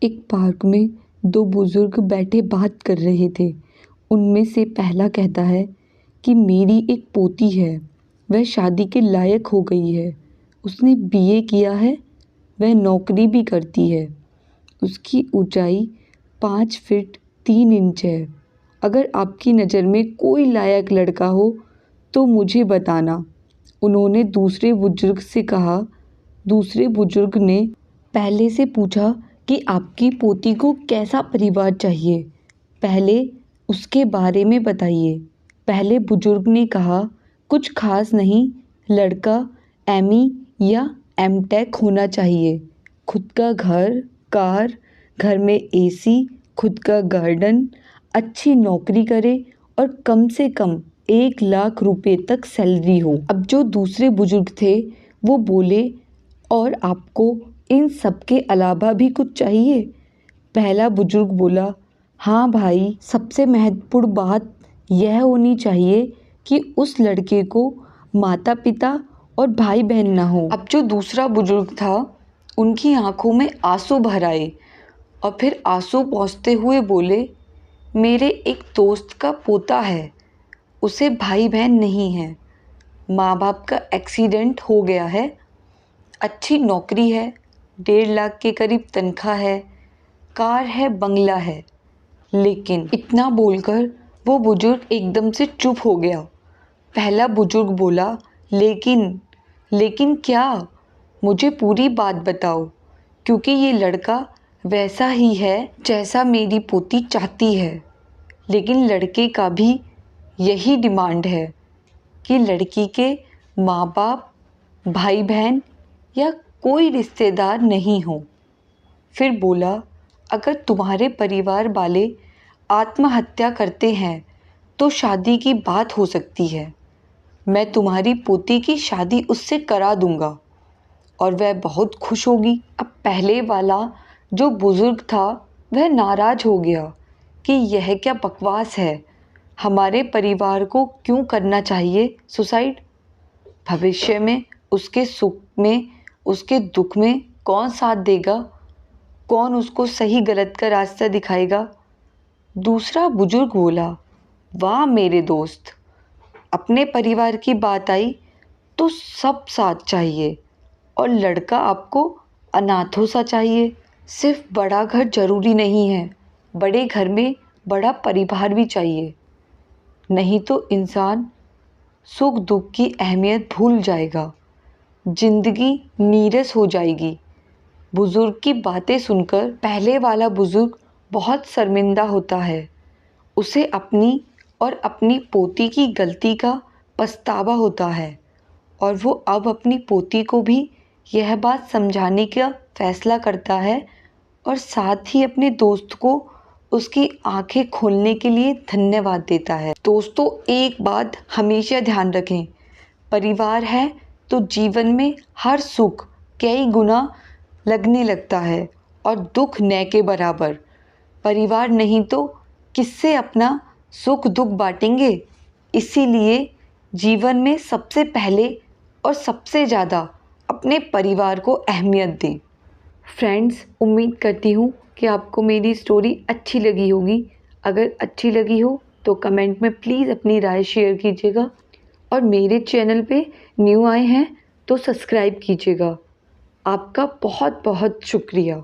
एक पार्क में दो बुजुर्ग बैठे बात कर रहे थे। उनमें से पहला कहता है कि मेरी एक पोती है, वह शादी के लायक हो गई है। उसने बीए किया है, वह नौकरी भी करती है। उसकी ऊंचाई 5 फीट 3 इंच है। अगर आपकी नज़र में कोई लायक लड़का हो तो मुझे बताना। उन्होंने दूसरे बुजुर्ग से कहा। दूसरे बुजुर्ग ने पहले से पूछा कि आपकी पोती को कैसा परिवार चाहिए, पहले उसके बारे में बताइए। पहले बुजुर्ग ने कहा, कुछ खास नहीं, लड़का एमई या एमटेक होना चाहिए, खुद का घर, कार, घर में एसी, खुद का गार्डन, अच्छी नौकरी करे और कम से कम 1 लाख रुपए तक सैलरी हो। अब जो दूसरे बुजुर्ग थे वो बोले, और आपको इन सब के अलावा भी कुछ चाहिए? पहला बुजुर्ग बोला, हाँ भाई, सबसे महत्वपूर्ण बात यह होनी चाहिए कि उस लड़के को माता पिता और भाई बहन ना हो। अब जो दूसरा बुजुर्ग था उनकी आंखों में आंसू भर आए और फिर आंसू पोंछते हुए बोले, मेरे एक दोस्त का पोता है, उसे भाई बहन नहीं है, माँ बाप का एक्सीडेंट हो गया है, अच्छी नौकरी है, 1.5 लाख के करीब तनख्वाह है, कार है, बंगला है। लेकिन इतना बोलकर वो बुजुर्ग एकदम से चुप हो गया। पहला बुजुर्ग बोला, लेकिन क्या? मुझे पूरी बात बताओ, क्योंकि ये लड़का वैसा ही है जैसा मेरी पोती चाहती है। लेकिन लड़के का भी यही डिमांड है कि लड़की के माँ बाप, भाई बहन या कोई रिश्तेदार नहीं हो। फिर बोला, अगर तुम्हारे परिवार वाले आत्महत्या करते हैं तो शादी की बात हो सकती है। मैं तुम्हारी पोती की शादी उससे करा दूंगा और वह बहुत खुश होगी। अब पहले वाला जो बुजुर्ग था वह नाराज हो गया कि यह क्या बकवास है, हमारे परिवार को क्यों करना चाहिए सुसाइड? भविष्य में उसके सुख में, उसके दुख में कौन साथ देगा? कौन उसको सही गलत का रास्ता दिखाएगा? दूसरा बुजुर्ग बोला, वाह मेरे दोस्त, अपने परिवार की बात आई तो सब साथ चाहिए और लड़का आपको अनाथों सा चाहिए। सिर्फ बड़ा घर जरूरी नहीं है, बड़े घर में बड़ा परिवार भी चाहिए, नहीं तो इंसान सुख दुख की अहमियत भूल जाएगा, जिंदगी नीरस हो जाएगी। बुजुर्ग की बातें सुनकर पहले वाला बुजुर्ग बहुत शर्मिंदा होता है। उसे अपनी और अपनी पोती की गलती का पछतावा होता है और वो अब अपनी पोती को भी यह बात समझाने का फैसला करता है और साथ ही अपने दोस्त को उसकी आंखें खोलने के लिए धन्यवाद देता है। दोस्तों, एक बात हमेशा ध्यान रखें, परिवार है तो जीवन में हर सुख कई गुना लगने लगता है और दुख न के बराबर। परिवार नहीं तो किससे अपना सुख दुख बांटेंगे? इसीलिए जीवन में सबसे पहले और सबसे ज़्यादा अपने परिवार को अहमियत दें। फ्रेंड्स, उम्मीद करती हूँ कि आपको मेरी स्टोरी अच्छी लगी होगी। अगर अच्छी लगी हो तो कमेंट में प्लीज़ अपनी राय शेयर कीजिएगा और मेरे चैनल पे न्यू आए हैं तो सब्सक्राइब कीजिएगा। आपका बहुत बहुत शुक्रिया।